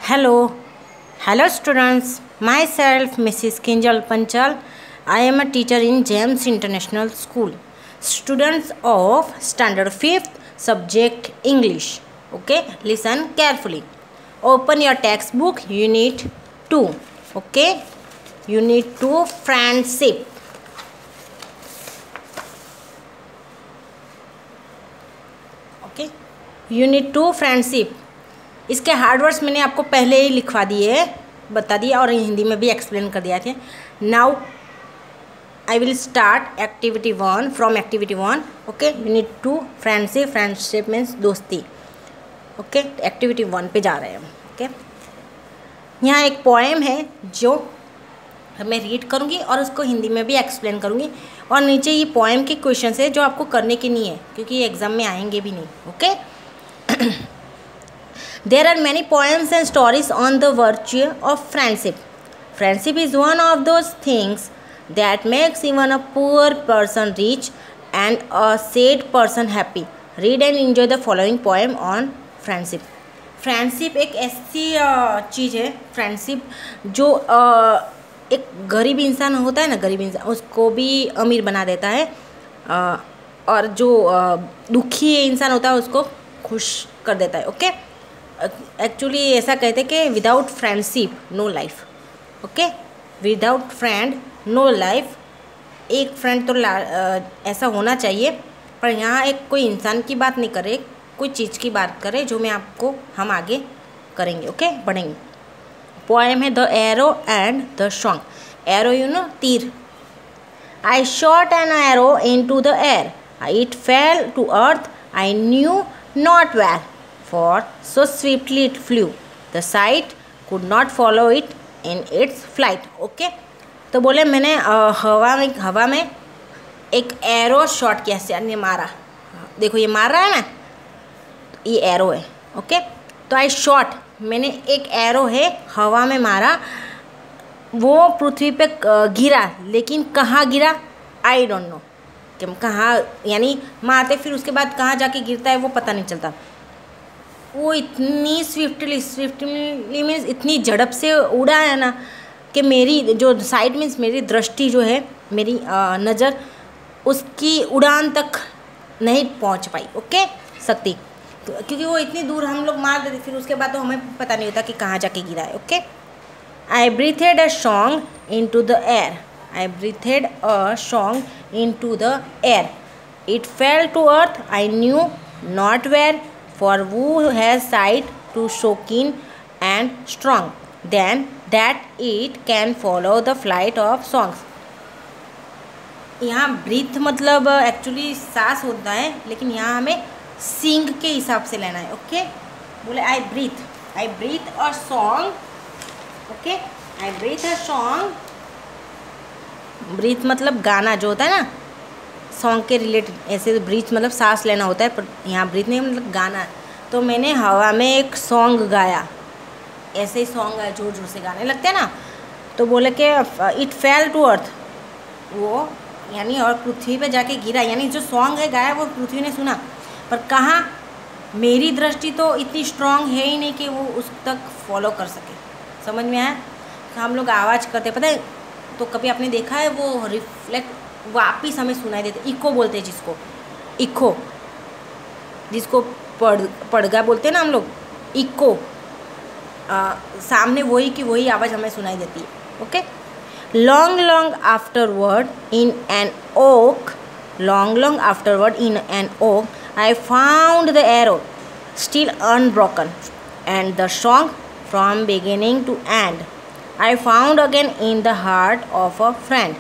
Hello, hello students. Myself, Mrs. Kinjal Panchal. I am a teacher in James International School. Students of Standard 5th, subject English. Okay, listen carefully. Open your textbook, Unit 2. Okay, Unit 2, Friendship. Okay, Unit 2, Friendship. इसके hard words मैंने आपको पहले ही लिखवा दिए, बता दिया और हिंदी में भी एक्सप्लेन कर दिया थे. Now I will start activity 1 from activity 1. Okay, unit 2 friendship. Friendship means दोस्ती. ओके, एक्टिविटी 1 पे जा रहे हैं हम. ओके, यहाँ एक पोएम है जो मैं रीड करूँगी और उसको हिंदी में भी एक्सप्लेन करूँगी. और नीचे ये पोएम के क्वेश्चन है जो आपको करने के नहीं है, क्योंकि ये एग्ज़ाम में आएंगे भी नहीं. Okay, there are many poems and stories on the virtue of friendship. Friendship is one of those things that makes even a poor person rich and a sad person happy. Read and enjoy the following poem on friendship. Friendship एक ऐसी चीज़ है, friendship जो एक गरीब इंसान होता है ना, गरीब इंसान उसको भी अमीर बना देता है, और जो दुखी इंसान होता है उसको खुश कर देता है. ओके, एक्चुअली ऐसा कहते हैं कि without friendship no life. Okay, without friend no life. एक फ्रेंड तो ऐसा होना चाहिए, पर यहाँ एक कोई इंसान की बात नहीं करे, कोई चीज़ की बात करे, जो हम आगे करेंगे. ओके, बढ़ेंगे. पोएम है the arrow and the song. Arrow you know, तीर. I shot an arrow into the air. It fell to earth. I knew not where, for so swiftly it flew. The sight could not follow it in its flight. Okay, तो बोले मैंने हवा में एक arrow shot किया, से मारा. देखो ये मार रहा है ना, ये एरो है. ओके, तो आई शॉट, मैंने एक एरो है हवा में मारा, वो पृथ्वी पे गिरा, लेकिन कहाँ गिरा आई डोंट नो. कि कहाँ, यानी मारते फिर उसके बाद कहाँ जाके गिरता है वो पता नहीं चलता. वो इतनी स्विफ्टली मीन्स इतनी झड़प से उड़ा है ना, कि मेरी जो साइड मीन्स मेरी दृष्टि जो है, मेरी नज़र उसकी उड़ान तक नहीं पहुंच पाई. ओके, सकती, क्योंकि वो इतनी दूर हम लोग मार देते, फिर उसके बाद तो हमें पता नहीं होता कि कहाँ जाके गिरा है. Okay, I breathed a song into the air. I breathed a song into the air. It fell to earth. I knew not where, for who has sight to show keen and strong, then that it can follow the flight of songs. यहाँ breathe मतलब actually सांस होता है, लेकिन यहाँ हमें सिंग के हिसाब से लेना है. ओके, बोले I breathe a song. Okay, I breathe a song. Breathe मतलब गाना जो होता है ना, सॉन्ग के रिलेटेड. ऐसे ब्रीथ मतलब सांस लेना होता है, पर यहाँ ब्रीथ नहीं मतलब गाना. तो मैंने हवा में एक सॉन्ग गाया, ऐसे ही सॉन्ग गाया, जोर जोर से गाने लगते हैं ना. तो बोले कि इट फेल टू अर्थ, वो यानी और पृथ्वी पे जाके गिरा, यानी जो सॉन्ग है गाया वो पृथ्वी ने सुना, पर कहाँ, मेरी दृष्टि तो इतनी स्ट्रांग है ही नहीं कि वो उस तक फॉलो कर सके. समझ में आया? हम लोग आवाज़ करते पता है, तो कभी आपने देखा है वो रिफ्लेक्ट वापिस हमें सुनाई देते. इको बोलते हैं जिसको, इको, जिसको पड़गा बोलते हैं ना हम लोग, इको. सामने वही की वही आवाज़ हमें सुनाई देती है. Okay, long long afterward in an oak. Long long afterward in an oak I found the arrow still unbroken and the song from beginning to end I found again in the heart of a friend.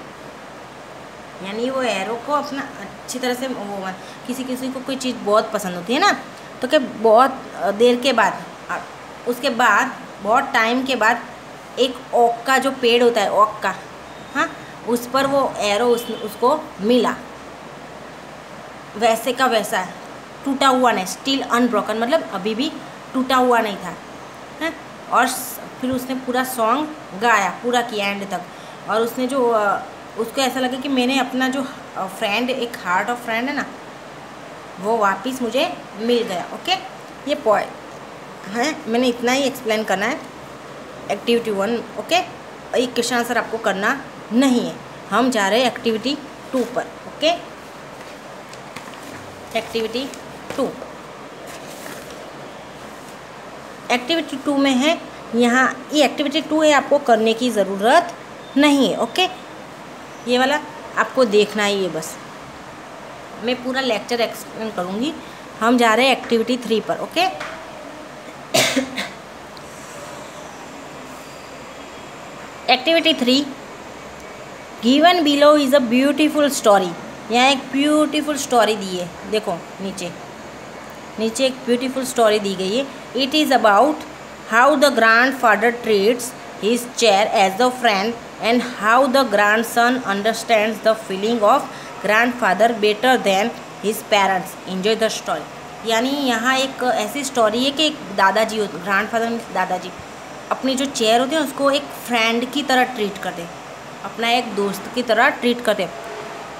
यानी वो arrow को अपना अच्छी तरह से, वो किसी को कोई चीज़ बहुत पसंद होती है ना, तो क्या बहुत देर के बाद, उसके बाद बहुत टाइम के बाद एक ओक का जो पेड़ होता है, ओक का, हाँ, उस पर वो एरो उसको मिला. वैसे का वैसा है, टूटा हुआ नहीं, स्टिल अनब्रोकन मतलब अभी भी टूटा हुआ नहीं था. हाँ, और फिर उसने पूरा सॉन्ग गाया, पूरा किया एंड तक. और उसने जो उसको ऐसा लगा कि मैंने अपना जो फ्रेंड, एक हार्ट ऑफ फ्रेंड है ना, वो वापस मुझे मिल गया. ओके, ये पोएम है, मैंने इतना ही एक्सप्लेन करना है. एक्टिविटी 1। ओके, एक क्वेश्चन आंसर आपको करना नहीं है, हम जा रहे हैं एक्टिविटी 2 पर। ओके, एक्टिविटी 2, एक्टिविटी 2 में है यहाँ, ये एक्टिविटी 2 है, आपको करने की ज़रूरत नहीं है। ओके, ये वाला आपको देखना ही है बस, मैं पूरा लेक्चर एक्सप्लेन करूँगी। हम जा रहे हैं एक्टिविटी 3 पर। Okay, activity 3, given below is a beautiful story. यहाँ एक ब्यूटीफुल स्टोरी दी है, देखो नीचे एक ब्यूटीफुल स्टोरी दी गई है। It is about how the grandfather treats his chair as a friend and how the grandson understands the feeling of grandfather better than his parents. Enjoy the story. यानी यहाँ एक ऐसी story है कि एक दादाजी होते, grand father means दादाजी, अपनी जो चेयर होती है उसको एक फ्रेंड की तरह ट्रीट करते, अपना एक दोस्त की तरह ट्रीट करते,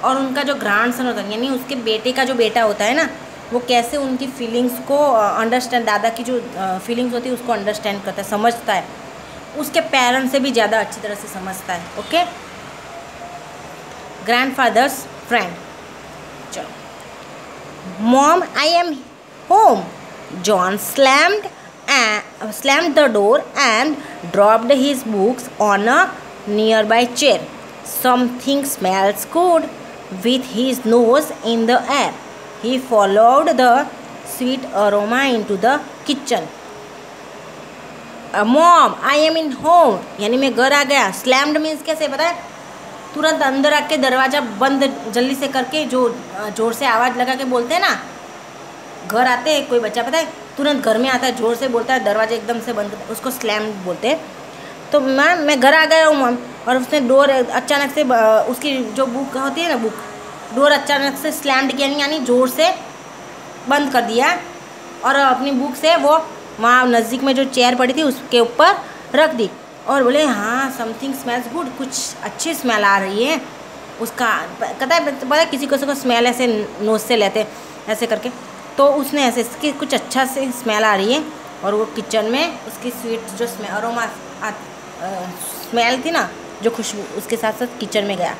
और उनका जो ग्रैंड सन होता है यानी उसके बेटे का जो बेटा होता है ना, वो कैसे उनकी फीलिंग्स को अंडरस्टैंड, दादा की जो फीलिंग्स होती है उसको अंडरस्टैंड करता है, समझता है, उसके पेरेंट्स से भी ज़्यादा अच्छी तरह से समझता है। Okay, grandfather's friend. चलो, mom I am home. John slammed the door and dropped his books on a nearby chair. Something smells good with his nose in the air. He followed the sweet aroma into the kitchen. Mom, I am in home. यानी मैं घर आ गया। Slammed means कैसे पता है? तुरंत अंदर आके दरवाज़ा बंद जल्दी से करके, जो जोर से आवाज़ लगा के बोलते हैं ना, घर आते हैं कोई बच्चा पता है तुरंत घर में आता है, जोर से बोलता है, दरवाज़ा एकदम से बंद करता है, उसको स्लैम्ड बोलते हैं। तो मैं घर आ गया हूँ मम, और उसने डोर अचानक से, उसकी जो बुक होती है ना, बुक डोर अचानक से स्लैम्ड किया यानी जोर से बंद कर दिया, और अपनी बुक से वो वहाँ नज़दीक में जो चेयर पड़ी थी उसके ऊपर रख दी, और बोले हाँ समथिंग स्मेल्स गुड, कुछ अच्छी स्मेल आ रही है। उसका पता है किसी को स्मेल ऐसे नोज से लेते ऐसे करके, तो उसने ऐसे इसकी कुछ अच्छा से स्मेल आ रही है, और वो किचन में उसकी स्वीट जो स्मेल अरोमा स्मेल थी ना, जो खुशबू, उसके साथ साथ किचन में गया।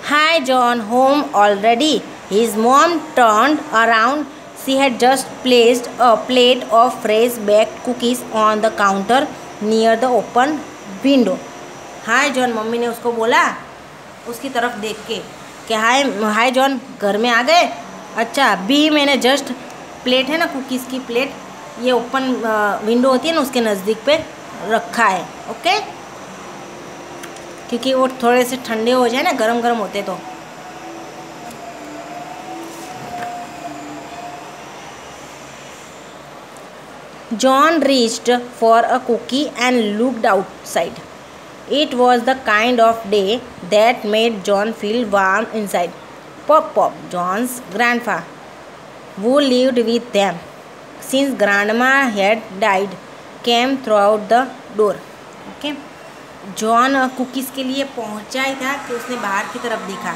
Hi John, home already? His mom turned around, she had just placed a plate of fresh baked cookies on the counter near the open window. Hi John, mummy ने उसको बोला उसकी तरफ देख के कि हाय जॉन, घर में आ गए? अच्छा, अभी मैंने जस्ट प्लेट है ना, कुकीज़ की प्लेट, ये ओपन विंडो होती है ना उसके नज़दीक पे रखा है। ओके, क्योंकि वो थोड़े से ठंडे हो जाए ना, गरम गरम होते तो। John reached for a cookie and looked outside. It was the kind of day that made John feel warm inside. Pop, John's grandpa, who lived with them since grandma had died, came throughout the door. Okay? John cookies के लिए पहुंचा ही था कि उसने बाहर की तरफ देखा।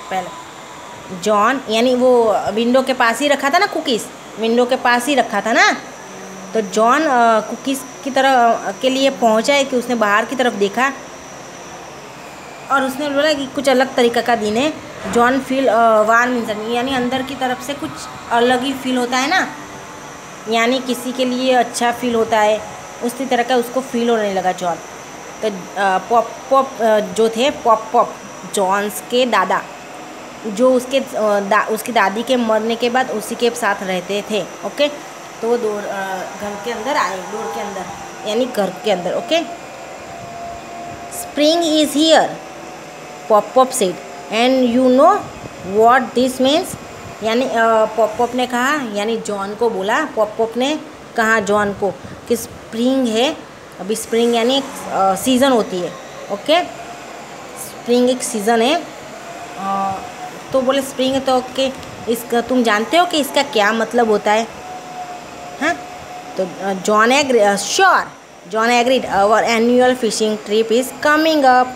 पहले जॉन यानी वो विंडो के पास ही रखा था ना, कुकीज़ विंडो के पास ही रखा था ना, तो जॉन कुकीज़ की तरफ के लिए पहुंचा है कि उसने बाहर की तरफ देखा, और उसने बोला कि कुछ अलग तरीक़े का दिन है। जॉन फील वार्म इंसान, यानी अंदर की तरफ से कुछ अलग ही फील होता है ना, यानी किसी के लिए अच्छा फील होता है, उसी तरह का उसको फील होने लगा जॉन। तो पॉप जो थे, पॉप जॉन्स के दादा, जो उसकी दादी के मरने के बाद उसी के साथ रहते थे। ओके, तो वो घर के अंदर आए, डोर के अंदर यानी घर के अंदर। Okay, spring is here, pop said, and you know what this means. यानी पॉप ने कहा, यानी जॉन को बोला, पॉप ने कहा जॉन को कि स्प्रिंग है, अभी स्प्रिंग यानी एक सीज़न होती है। ओके, स्प्रिंग एक सीज़न है, तो बोले स्प्रिंग है तो ओके, इसका तुम जानते हो कि इसका क्या मतलब होता है? हाँ, तो John agreed, our annual fishing trip is coming up.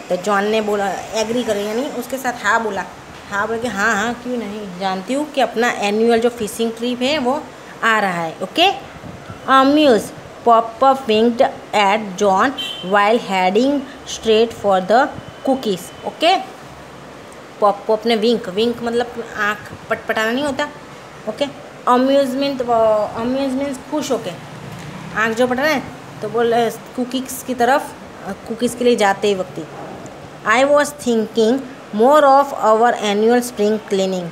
तो जॉन ने बोला एग्री करे, यानी उसके साथ हाँ बोला, हाँ बोल के हाँ क्यों नहीं, जानती हूँ कि अपना एनुअल जो फिशिंग ट्रिप है वो आ रहा है। Okay, Amuse, Pop-Pop winked at John while heading straight for the cookies. Okay? Pop-Pop ने विंक मतलब आँख पटपटाना नहीं होता. ओके. अम्यूजमेंट मीन्स खुश होके आँख जो पटा है तो बोल कुकीज़ की तरफ, कुकीज़ के लिए जाते ही वक्त. I was thinking more of our annual spring cleaning,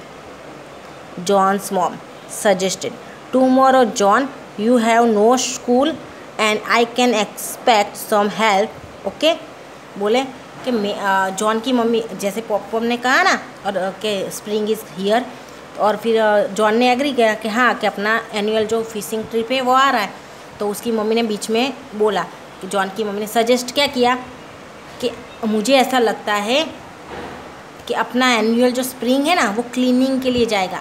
John's mom suggested. Tomorrow, John, you have no school and I can expect some help. Okay? बोले कि जॉन की मम्मी, जैसे पॉप ने कहा ना, और कि स्प्रिंग इज़ हियर, और फिर जॉन ने एग्री किया कि हाँ कि अपना एनुअल जो फिशिंग ट्रिप है वो आ रहा है. तो उसकी मम्मी ने बीच में बोला कि जॉन की मम्मी ने सजेस्ट क्या किया कि मुझे ऐसा लगता है कि अपना एनुअल जो स्प्रिंग है ना वो क्लीनिंग के लिए जाएगा.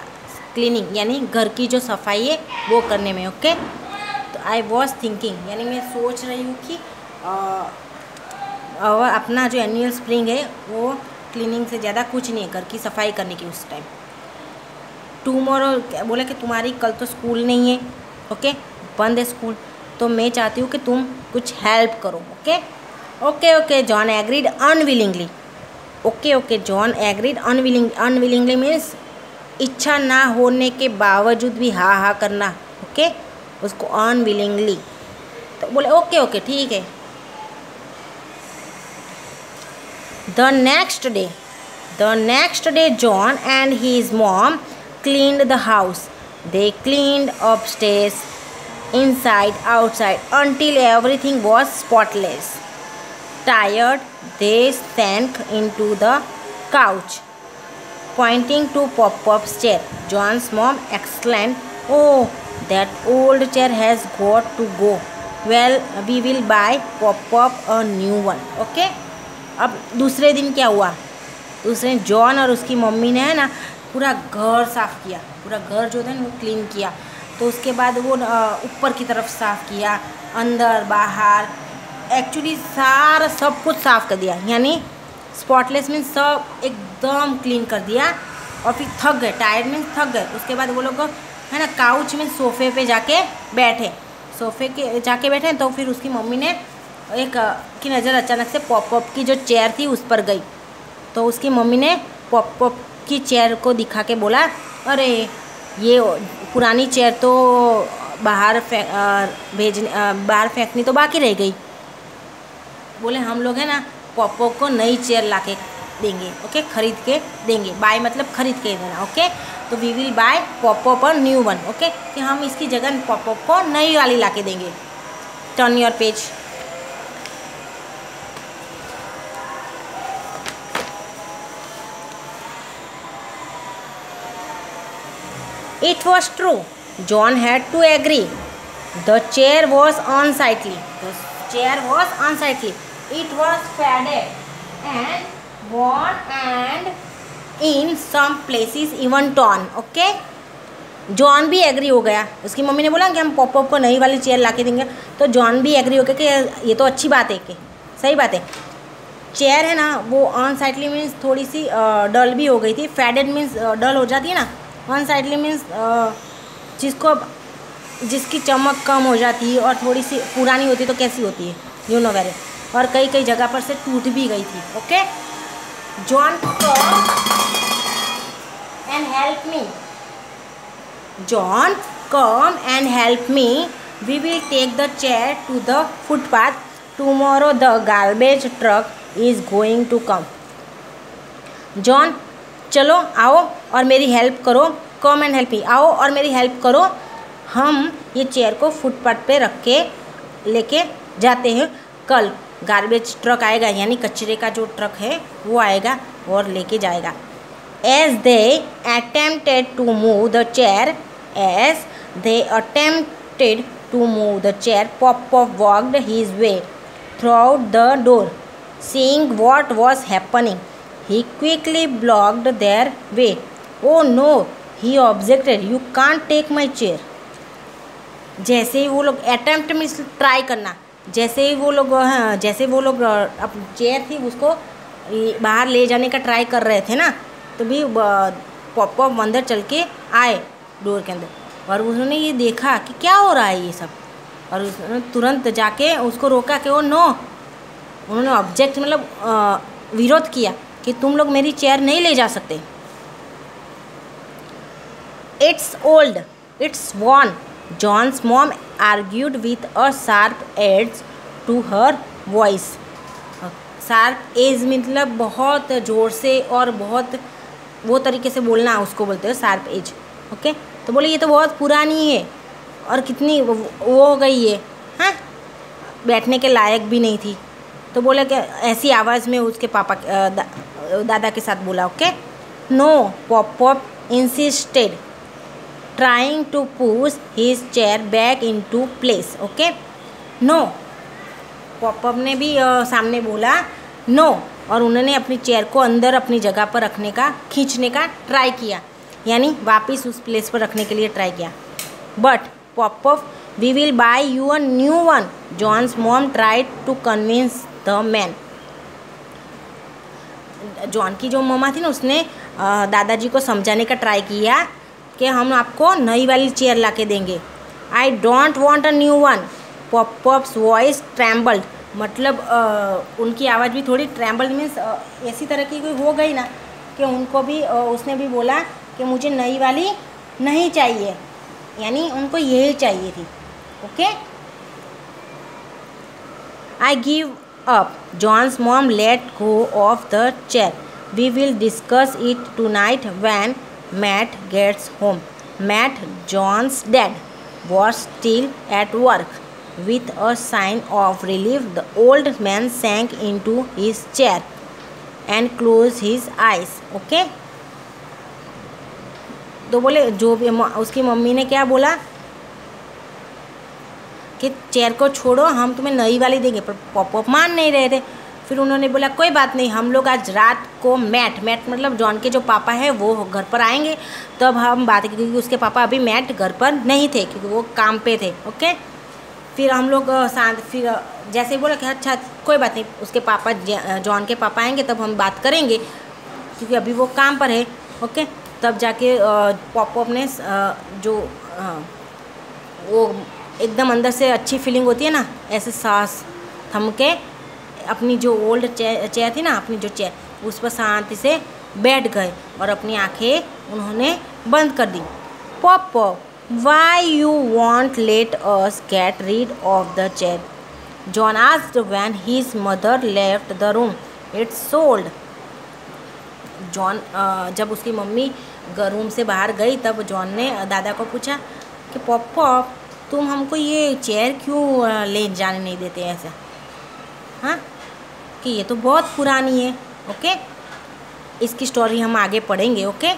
क्लीनिंग यानी घर की जो सफाई है वो करने में. ओके. तो आई वॉज थिंकिंग यानी मैं सोच रही हूँ कि और अपना जो एनुअल स्प्रिंग है वो क्लीनिंग से ज़्यादा कुछ नहीं है, घर की सफाई करने की उस टाइम. टुमारो बोले कि तुम्हारी कल तो स्कूल नहीं है. ओके. बंद है स्कूल, तो मैं चाहती हूँ कि तुम कुछ हेल्प करो. Okay. Okay. John agreed unwillingly. Okay. John agreed unwillingly means इच्छा ना होने के बावजूद भी हाँ करना. ओके. उसको अनविलिंगली. तो बोले ओके ठीक है. The next day, John and his mom cleaned the house. They cleaned upstairs, inside, outside, until everything was spotless. Tired, they sank into the couch, pointing to Pop-Pop's chair. John's mom exclaimed, "Oh, that old chair has got to go. Well, we will buy Pop-Pop a new one." Okay? अब दूसरे दिन क्या हुआ, दूसरे John और उसकी mummy ने है ना पूरा घर साफ़ किया. पूरा घर जो था ना वो क्लीन किया. तो उसके बाद वो ऊपर की तरफ साफ़ किया, अंदर बाहर, एक्चुअली सारा सब कुछ साफ़ कर दिया. यानी स्पॉटलेस मीन्स सब एकदम क्लीन कर दिया. और फिर थक गए, टायर्ड मीन्स थक गए. उसके बाद वो लोग है ना काउच में सोफ़े पे जाके बैठे. तो फिर उसकी मम्मी ने एक की नज़र अचानक से पॉप की जो चेयर थी उस पर गई. तो उसकी मम्मी ने पॉप की चेयर को दिखा के बोला, अरे ये पुरानी चेयर तो बाहर फेंकनी तो बाकी रह गई. बोले हम लोग है ना पॉप को नई चेयर ला के देंगे. ओके. खरीद के देंगे. बाय मतलब खरीद के देना. ओके. तो we will buy Pop new one. Okay. कि हम इसकी जगह पॉप को नई वाली ला के देंगे. Turn your page. It was true. John had to agree. The chair was unsightly. It was faded and worn and in some places even torn. Okay? John भी एग्री हो गया. उसकी मम्मी ने बोला कि हम पॉप को नई वाली चेयर ला के देंगे. तो जॉन भी एग्री हो गया कि ये तो अच्छी बात है, कि सही बात है. चेयर है ना वो अनसाइटली मीन्स थोड़ी सी डल भी हो गई थी. फैडेड मीन्स डल हो जाती है ना. अनसाइटली मीन्स जिसकी चमक कम हो जाती है और थोड़ी सी पुरानी होती है तो कैसी होती है, यू नो वेरी. और कई जगह पर से टूट भी गई थी. Okay. John come and help me. We will take the chair to the footpath. Tomorrow the garbage truck is going to come. John चलो आओ और मेरी हेल्प करो. Come and help me. आओ और मेरी हेल्प करो. हम ये चेयर को फुटपाथ पे रख के लेके जाते हैं. कल गार्बेज ट्रक आएगा, यानी कचरे का जो ट्रक है वो आएगा और लेके जाएगा. As they attempted to move the chair, Pop walked his way throughout the door. Seeing what was happening, he quickly blocked their way. Oh no, he objected. You can't take my chair. जैसे ही वो लोग attempt means try करना. जैसे वो लोग अब chair थी उसको बाहर ले जाने का ट्राई कर रहे थे ना, तो भी पॉप अंदर चल के आए डोर के अंदर. और उन्होंने ये देखा कि क्या हो रहा है ये सब. और उसने तुरंत जाके उसको रोका कि वो नो, उन्होंने ऑब्जेक्ट मतलब विरोध किया कि तुम लोग मेरी चेयर नहीं ले जा सकते। It's old, it's worn, John's mom argued with a sharp edge to her voice. Sharp edge मतलब बहुत ज़ोर से और बहुत वो तरीके से बोलना, उसको बोलते हैं शार्प एज। ओके, तो बोले ये तो बहुत पुरानी है और कितनी वो हो गई है, हाँ, बैठने के लायक भी नहीं थी। तो बोले कि ऐसी आवाज़ में उसके पापा दादा के साथ बोला। Okay, no, Pop insisted trying to push his chair back into place. Okay, no, Pop ने भी सामने बोला नो, और उन्होंने अपनी चेयर को अंदर अपनी जगह पर रखने का, खींचने का ट्राई किया, यानी वापस उस प्लेस पर रखने के लिए ट्राई किया। But Pop, we will buy you a new one, John's mom tried to convince the man. John की जो मम्मा थी ना, उसने दादाजी को समझाने का ट्राई किया कि हम आपको नई वाली चेयर ला के देंगे। I don't want a new one, Pop's voice trembled, मतलब उनकी आवाज़ भी थोड़ी ट्रैम्बल्ड मीन्स ऐसी तरह की कोई हो गई ना कि उनको भी उसने भी बोला कि मुझे नई वाली नहीं चाहिए, यानी उनको यही चाहिए थी। Okay, I give up, John's mom let go of the chair, we will discuss it tonight when Matt gets home. Matt, John's dad, was still at work. With a sign of relief, the old man sank into his chair and closed his eyes. Okay? तो बोले जो भी उसकी mummy ने क्या बोला कि chair को छोड़ो, हम तुम्हें नई वाली देंगे, पर पॉप मान नहीं रहे थे। फिर उन्होंने बोला कोई बात नहीं, हम लोग आज रात को मैट मतलब जॉन के जो पापा है वो घर पर आएंगे, तब हम बात, क्योंकि उसके पापा अभी मैट घर पर नहीं थे क्योंकि वो काम पे थे। ओके, फिर हम लोग शांत, फिर जैसे ही बोला कि अच्छा कोई बात नहीं, उसके पापा जॉन के पापा आएंगे तब हम बात करेंगे क्योंकि अभी वो काम पर है। ओके, तब जाके पॉप ने जो वो एकदम अंदर से अच्छी फीलिंग होती है ना, ऐसे सांस थम के अपनी जो ओल्ड चेयर थी ना, अपनी जो चेयर उस पर शांति से बैठ गए और अपनी आंखें उन्होंने बंद कर दी। Pop, why you want let us get rid of the chair, John asked when his mother left the room, it's sold. John जब उसकी मम्मी रूम से बाहर गई तब जॉन ने दादा को पूछा कि पॉप तुम हमको ये चेयर क्यों ले जाने नहीं देते ऐसा, हाँ, कि ये तो बहुत पुरानी है। ओके, इसकी स्टोरी हम आगे पढ़ेंगे। ओके,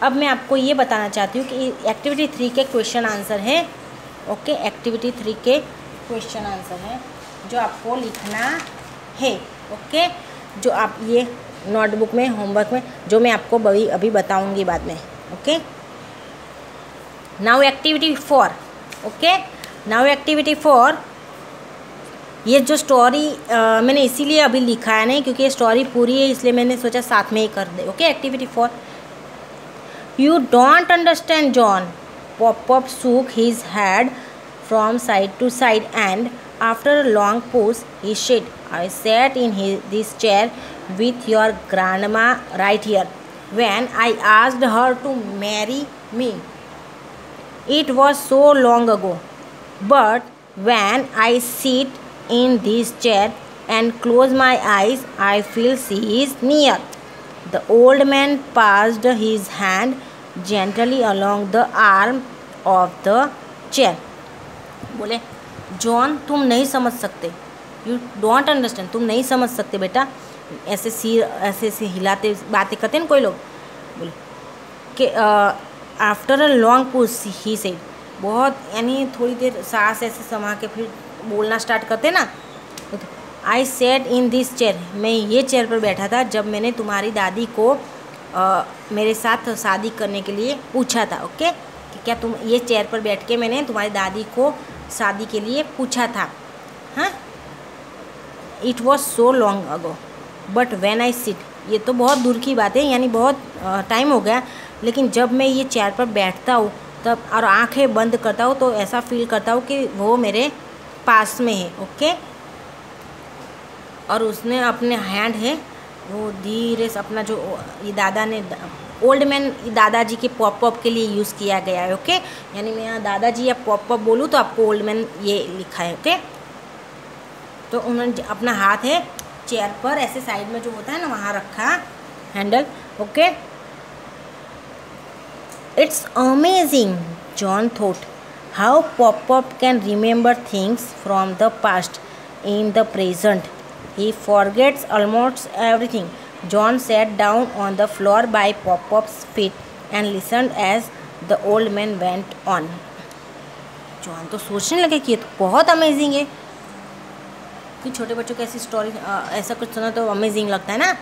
अब मैं आपको ये बताना चाहती हूँ कि एक्टिविटी 3 के क्वेश्चन आंसर है। ओके, एक्टिविटी 3 के क्वेश्चन आंसर है जो आपको लिखना है। ओके, जो आप ये नोटबुक में, होमवर्क में, जो मैं आपको अभी बताऊँगी बाद में। Okay, now activity 4। Okay, now activity 4, ये जो स्टोरी मैंने इसीलिए अभी लिखा है नहीं क्योंकि ये स्टोरी पूरी है, इसलिए मैंने सोचा साथ में ही कर दे। Okay, activity 4, you don't understand John, Pop shook his head from side to side and after a long pause he said, I sat in this chair with your grandma right here when I asked her to marry me, it was so long ago, but when I sit in this chair and close my eyes, I feel she is near. The old man passed his hand gently along the arm of the chair. बोले John तुम नहीं समझ सकते, you don't understand, तुम नहीं समझ सकते बेटा, ऐसे सिर ऐसे हिलाते बातें करते हैं कोई लोग। बोले कि after a long pause he said, बहुत यानी थोड़ी देर सांस ऐसे समा के फिर बोलना स्टार्ट करते ना। आई सेट इन दिस चेयर, मैं ये चेयर पर बैठा था जब मैंने तुम्हारी दादी को मेरे साथ शादी करने के लिए पूछा था। ओके, कि क्या तुम ये चेयर पर बैठ के मैंने तुम्हारी दादी को शादी के लिए पूछा था, हाँ। It was so long ago but when I sit, ये तो बहुत दूर की बात है, यानी बहुत टाइम हो गया, लेकिन जब मैं ये चेयर पर बैठता हूँ तब और आंखें बंद करता हूँ तो ऐसा फील करता हूँ कि वो मेरे पास में है। ओके, और उसने अपने हैंड है वो धीरे से अपना जो ये दादा ने ओल्ड मैन दादाजी के पॉप के लिए यूज़ किया गया है। ओके, यानी मैं यहाँ दादाजी या पॉप बोलूँ तो आपको ओल्ड मैन ये लिखा है। ओके, तो उन्होंने अपना हाथ है चेयर पर ऐसे साइड में जो होता है ना वहाँ रखा handle. Okay, it's amazing John thought how pop can remember things from the past in the present. He forgets almost everything. John sat down on the floor by Pop-Pop's feet and listened as the old man went on. John तो सोचने लगे कि ये तो बहुत amazing है कि छोटे बच्चों की ऐसी स्टोरी ऐसा कुछ सुना तो अमेजिंग लगता है ना।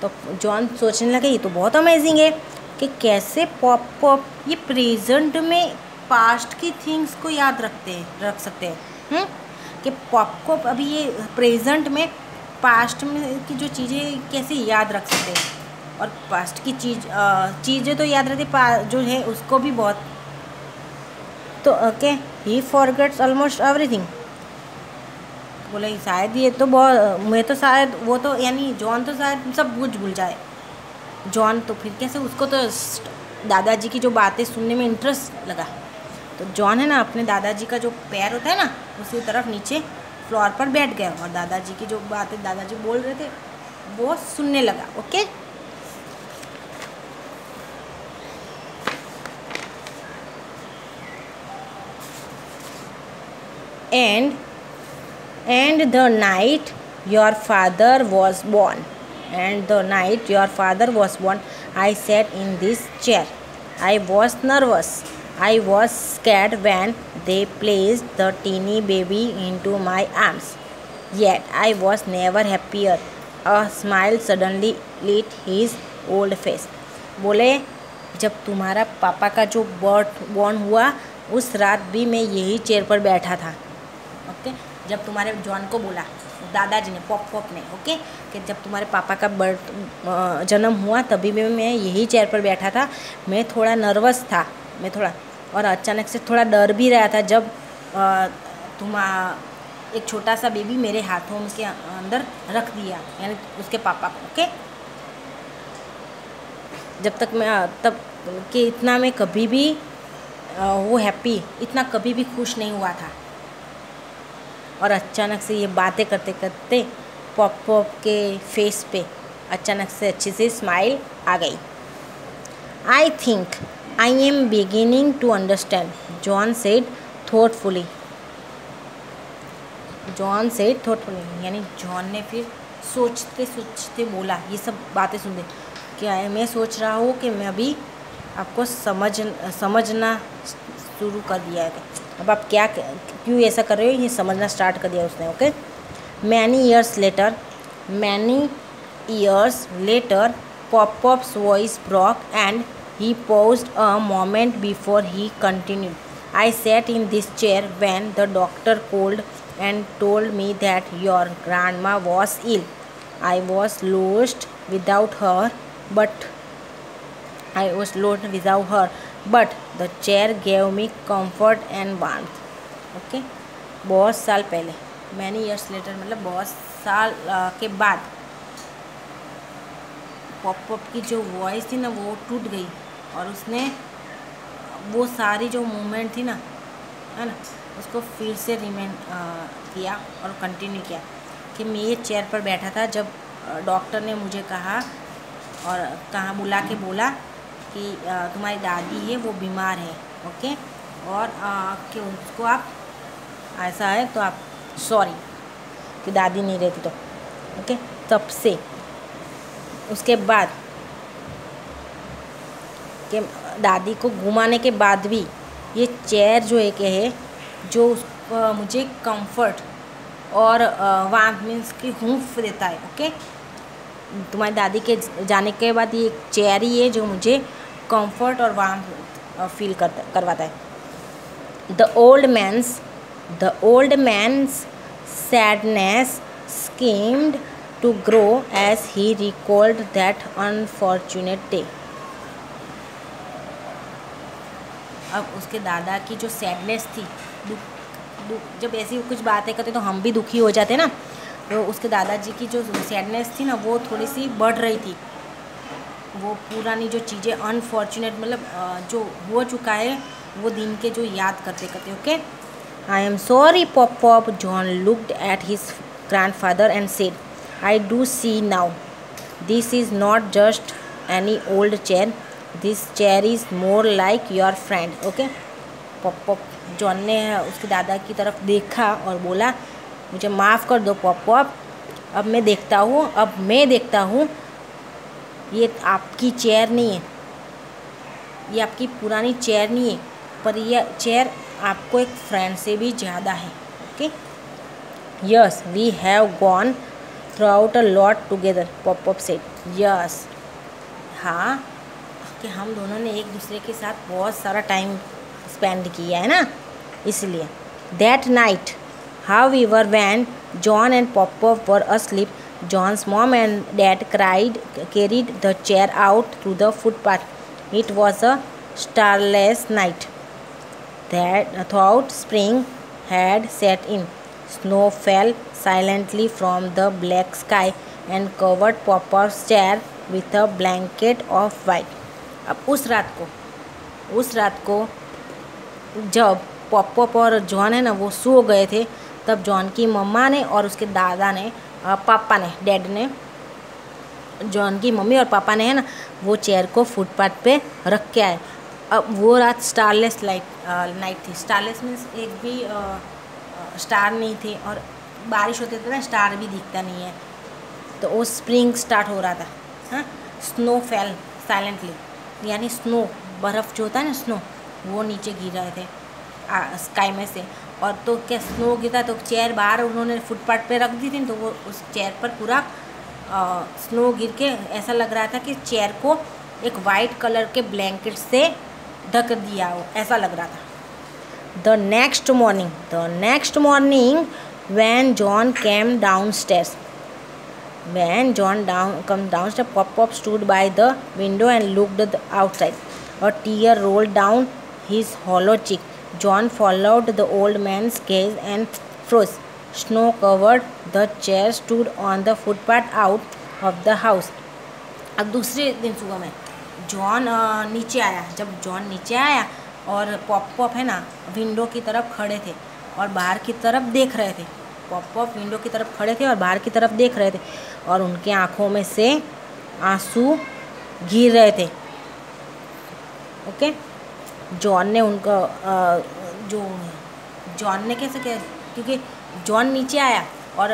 तो जॉन सोचने लगे ये तो बहुत अमेजिंग है कि कैसे पॉप ये प्रेजेंट में पास्ट की थिंग्स को याद रख सकते हैं। कि पॉप अभी ये प्रेजेंट में पास्ट में की जो चीज़ें कैसे याद रख सकते हैं, और पास्ट की चीज़ें तो याद रहती जो है उसको भी बहुत। तो ओके, ही फॉरगेट्स ऑलमोस्ट एवरीथिंग। बोले शायद ये तो बहुत मैं तो शायद वो तो यानी जॉन तो शायद सब कुछ भूल जाए। जॉन तो फिर कैसे, उसको तो दादाजी की जो बातें सुनने में इंटरेस्ट लगा। तो जॉन है ना अपने दादाजी का जो पैर होता है ना उसी तरफ नीचे फ्लोर पर बैठ गया और दादाजी की जो बातें दादाजी बोल रहे थे वो सुनने लगा। Okay, and the night your father was born, I sat in this chair. I was nervous. I was scared when they placed the teeny baby into my arms. Yet I was never happier. A smile suddenly lit his old face. बोले जब तुम्हारा पापा का जो born हुआ उस रात भी मैं यही चेयर पर बैठा था। ओके, जब तुम्हारे जॉन को बोला दादाजी ने पॉप ने ओके कि जब तुम्हारे पापा का जन्म हुआ तभी भी मैं यही चेयर पर बैठा था। मैं थोड़ा नर्वस था, और अचानक से थोड़ा डर भी रहा था जब एक छोटा सा बेबी मेरे हाथों के अंदर रख दिया, यानी उसके पापा को। ओके, जब तक मैं तब कि इतना मैं कभी भी वो हैप्पी इतना कभी भी खुश नहीं हुआ था। और अचानक से ये बातें करते करते पॉप के फेस पे अचानक से अच्छी सी स्माइल आ गई। I think I am beginning to understand, John said thoughtfully. यानी जॉन ने फिर सोचते सोचते बोला, ये सब बातें सुनते क्या है, मैं सोच रहा हूँ कि मैं अभी आपको समझना शुरू कर दिया है। अब आप क्यों ऐसा कर रहे हो, ये समझना स्टार्ट कर दिया उसने। Okay, many years later Pop-Pop's voice broke and he paused a moment before he continued. I sat in this chair when the doctor called and told me that your grandma was ill. I was lost without her, but the chair gave me comfort and warmth. Okay, बहुत साल पहले, many years later मतलब बहुत साल के बाद pop की जो वॉइस थी ना वो टूट गई और उसने वो सारी जो मूवमेंट थी ना, है ना, उसको फिर से किया और कंटिन्यू किया कि मैं ये चेयर पर बैठा था जब डॉक्टर ने मुझे कहा और बुला के बोला कि तुम्हारी दादी है वो बीमार है। ओके, और कि उसको आप ऐसा है तो आप सॉरी कि दादी नहीं रहती तो। ओके, तब से उसके बाद कि दादी को घुमाने के बाद भी ये चेयर जो एक है जो मुझे कंफर्ट और वार्म मीन्स की हूँफ देता है। ओके, तुम्हारी दादी के जाने के बाद ये एक चेयर ही है जो मुझे कंफर्ट और वार्म फील करवाता है। The old man's sadness seemed to grow as he recalled that unfortunate day. अब उसके दादा की जो सैडनेस थी, जब ऐसी कुछ बातें करते तो हम भी दुखी हो जाते ना, तो उसके दादाजी की जो सैडनेस थी ना वो थोड़ी सी बढ़ रही थी। वो पुरानी जो चीज़ें अनफॉर्चुनेट मतलब जो हो चुका है वो दिन के जो याद करते करते। Okay, I am sorry Pop, John looked at his grandfather and said, I do see now, this is not just any old chair, this chair is more like your friend. Okay, Pop John ने उसके दादा की तरफ देखा और बोला, मुझे माफ़ कर दो पॉप, अब मैं देखता हूँ ये आपकी चेयर नहीं है, ये आपकी पुरानी चेयर नहीं है, पर यह चेयर आपको एक फ्रेंड से भी ज़्यादा है। Okay, yes we have gone throughout a lot together, Pop said. Yes, हाँ कि हम दोनों ने एक दूसरे के साथ बहुत सारा टाइम स्पेंड किया है ना, इसलिए। That night however when John and pop were asleep, John's mom and dad carried the chair out to the footpath. It was a starless night. That thought spring had set in. Snow fell silently from the black sky and covered Popper's chair with a blanket of white. अब उस रात को जब pop और John है ना वो सो गए थे, तब जॉन की मम्मा ने और उसके दादा ने पापा ने डैड ने जॉन की मम्मी और पापा ने है ना वो चेयर को फुटपाथ पे रख के आए। अब वो रात स्टारलेस नाइट थी। स्टारलेस मीन्स एक भी स्टार नहीं थे, और बारिश होते थे ना स्टार भी दिखता नहीं है, तो वो स्प्रिंग स्टार्ट हो रहा था। हाँ, स्नो फेल साइलेंटली, यानी स्नो बर्फ़ जो होता है ना स्नो, वो नीचे गिर रहे थे स्काई में से। और तो क्या स्नो गिरता तो चेयर बाहर उन्होंने फुटपाथ पे रख दी थी, तो वो उस चेयर पर पूरा स्नो गिर के ऐसा लग रहा था कि चेयर को एक वाइट कलर के ब्लैंकेट से ढक दिया हो, ऐसा लग रहा था। The next morning when John came downstairs, Pop stood by the window and looked outside. A tear rolled down his hollow cheek. John followed the old man's gaze and froze. Snow covered the chair, stood on the footpath out of the house. अब दूसरे दिन सुबह में John नीचे आया। जब John नीचे आया और पॉप है ना विंडो की तरफ खड़े थे और बाहर की तरफ देख रहे थे। पॉप विंडो की तरफ खड़े थे और बाहर की तरफ देख रहे थे, और उनके आँखों में से आंसू गिर रहे थे। ओके, जॉन ने उनका जॉन ने कैसे किया, क्योंकि जॉन नीचे आया और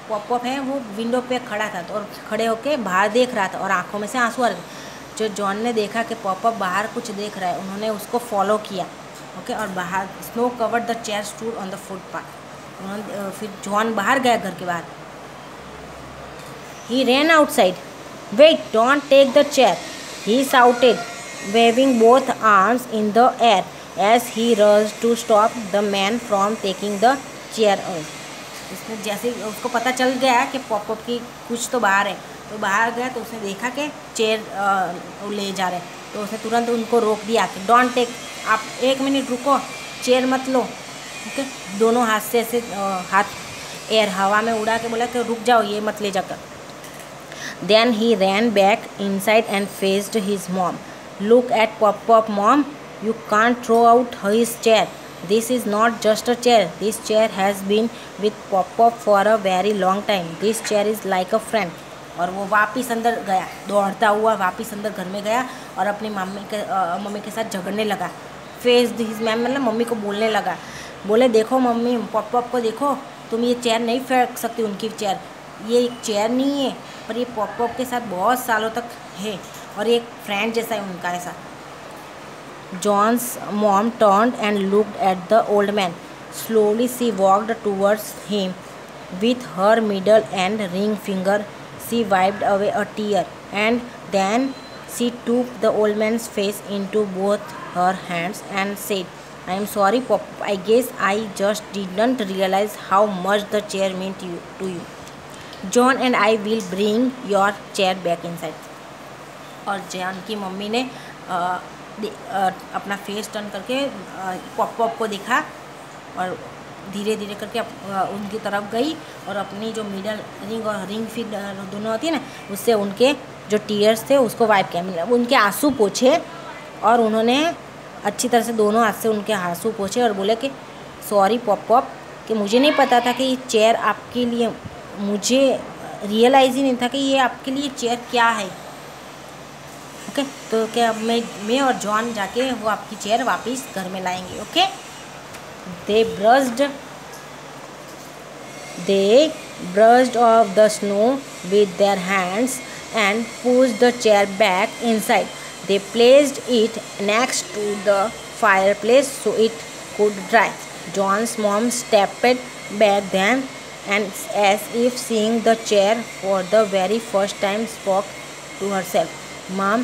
पॉप है वो विंडो पे खड़ा था, तो और खड़े होके बाहर देख रहा था और आंखों में से आंसू आ रहे थे। जो जॉन ने देखा कि पॉप बाहर कुछ देख रहा है, उन्होंने उसको फॉलो किया। ओके, और बाहर snow covered the chair, stood on the footpath. उन्होंने फिर जॉन बाहर गया घर के बाहर। He ran outside, wait, don't take the chair, he shouted, waving both arms in the air as he rushed to stop the man from taking the chair away. इसमें जैसे उसको पता चल गया कि पॉप की कुछ तो बाहर है, तो बाहर गया तो उसने देखा कि चेयर ले जा रहे हैं, तो उसने तुरंत उनको रोक दिया कि डोंट टेक, आप 1 मिनट रुको, चेयर मत लो। ओके, दोनों हाथ से ऐसे हाथ एयर हवा में उड़ा के बोला कि रुक जाओ, ये मत ले जाकर। Then he ran back inside and faced his mom. Look at Pop, Mom. You can't throw out his chair. This is not just a chair. This chair has been with Pop for a very long time. This chair is like a friend. और वो वापस अंदर गया, दौड़ता हुआ वापस अंदर घर में गया और अपनी मम्मी के साथ झगड़ने लगा। फेस्ड हिज मैम, मतलब मम्मी को बोलने लगा, बोले देखो मम्मी, पॉप को देखो, तुम ये चेयर नहीं फेंक सकती, उनकी चेयर, ये एक चेयर नहीं है, पर ये पॉप के साथ बहुत सालों तक है और एक फ्रेंड जैसा है उनका ऐसा। John's mom turned and looked at the old man. Slowly she walked towards him. With her middle and ring finger, she wiped away a tear, and then she took the old man's face into both her hands and said, I am sorry, Pop. I guess I just didn't realize how much the chair meant to you. John and I will bring your chair back inside. और John की mummy ने अपना face turn करके pop pop को देखा और धीरे धीरे करके उनकी तरफ गई और अपनी जो मिडल रिंग और रिंग फिंगर दोनों होती है ना, उससे उनके जो टीयर्स थे उसको वाइप किया, उनके आंसू पोछे और उन्होंने अच्छी तरह से दोनों हाथ से उनके आंसू पोछे और बोले कि सॉरी पॉप पॉप, कि मुझे नहीं पता था कि ये चेयर आपके लिए, मुझे रियलाइज़ ही नहीं था कि ये आपके लिए चेयर क्या है। ओके, तो क्या मैं और जॉन जाके वो आपकी चेयर वापस घर में लाएंगे। Okay, They brushed off the snow with their hands and pushed the chair back inside. They placed it next to the fireplace so it could dry. John's mom stepped back then and, as if seeing the chair for the very first time, spoke to herself, "Mom,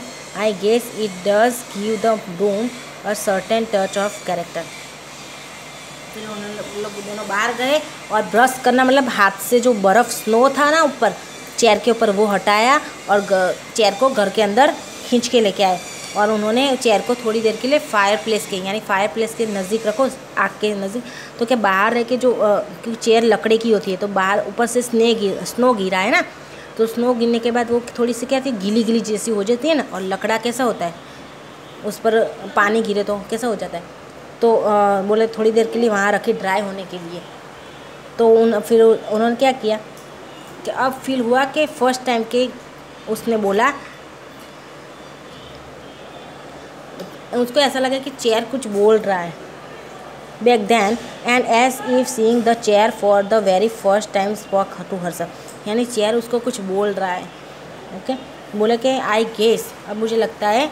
I guess it does give the room a certain touch of character." फिर उन्होंने लोग दोनों बाहर गए और brush करना, मतलब हाथ से जो बर्फ़ स्नो था ना ऊपर चेयर के ऊपर वो हटाया और चेयर को घर के अंदर खींच के लेके आए और उन्होंने चेयर को थोड़ी देर के लिए फायर प्लेस के, यानी फायर प्लेस के नज़दीक रखो, आग के नज़दीक। तो क्या बाहर रह के जो क्योंकि चेयर लकड़े की होती है तो बाहर ऊपर से स्नो गिरा है ना, तो स्नो गिरने के बाद वो थोड़ी सी क्या थी, गीली गीली जैसी हो जाती है ना, और लकड़ा कैसा होता है, उस पर पानी गिरे तो कैसा हो जाता है। तो बोले थोड़ी देर के लिए वहाँ रखे ड्राई होने के लिए। तो फिर उन्होंने क्या किया कि अब फील हुआ कि फर्स्ट टाइम के उसने बोला, उसको ऐसा लगा कि चेयर कुछ बोल रहा है। Back then and as if seeing the chair for the very first time spoke to herself, यानी चेयर उसको कुछ बोल रहा है। ओके, बोले कि आई गेस, अब मुझे लगता है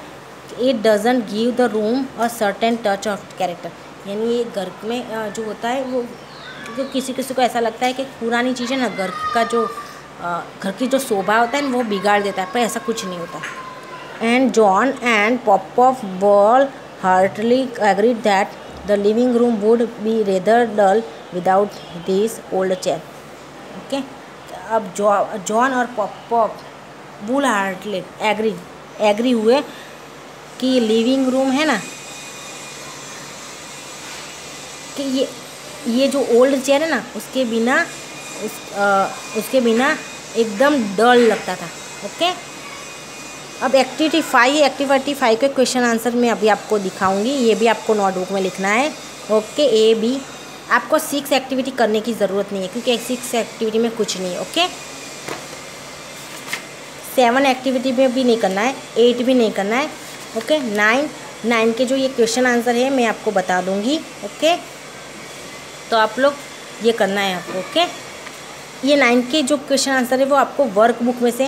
it doesn't give the room a certain touch of character, यानी ये घर में जो होता है वो, क्योंकि किसी किसी को ऐसा लगता है कि पुरानी चीज़ें ना घर का जो घर की जो शोभा होता है ना वो बिगाड़ देता है, पर ऐसा कुछ नहीं होता। And John and Pop of ball heartily agreed that the living room would be rather dull without this old chair. Okay, अब जॉन और Pop of bull heartily agree हुए कि लिविंग रूम है ना, कि ये जो ओल्ड चेयर है ना उसके बिना एकदम डल लगता था। ओके, अब एक्टिविटी 5 के क्वेश्चन आंसर मैं अभी आपको दिखाऊंगी, ये भी आपको नोटबुक में लिखना है। ओके, A, B आपको 6 एक्टिविटी करने की ज़रूरत नहीं है क्योंकि 6 एक्टिविटी में कुछ नहीं है। ओके, 7 एक्टिविटी में भी नहीं करना है, 8 भी नहीं करना है। ओके, 9 के जो ये क्वेश्चन आंसर है मैं आपको बता दूंगी। ओके, तो आप लोग ये करना है आपको। ओके, ये 9 के जो क्वेश्चन आंसर है वो आपको वर्कबुक में से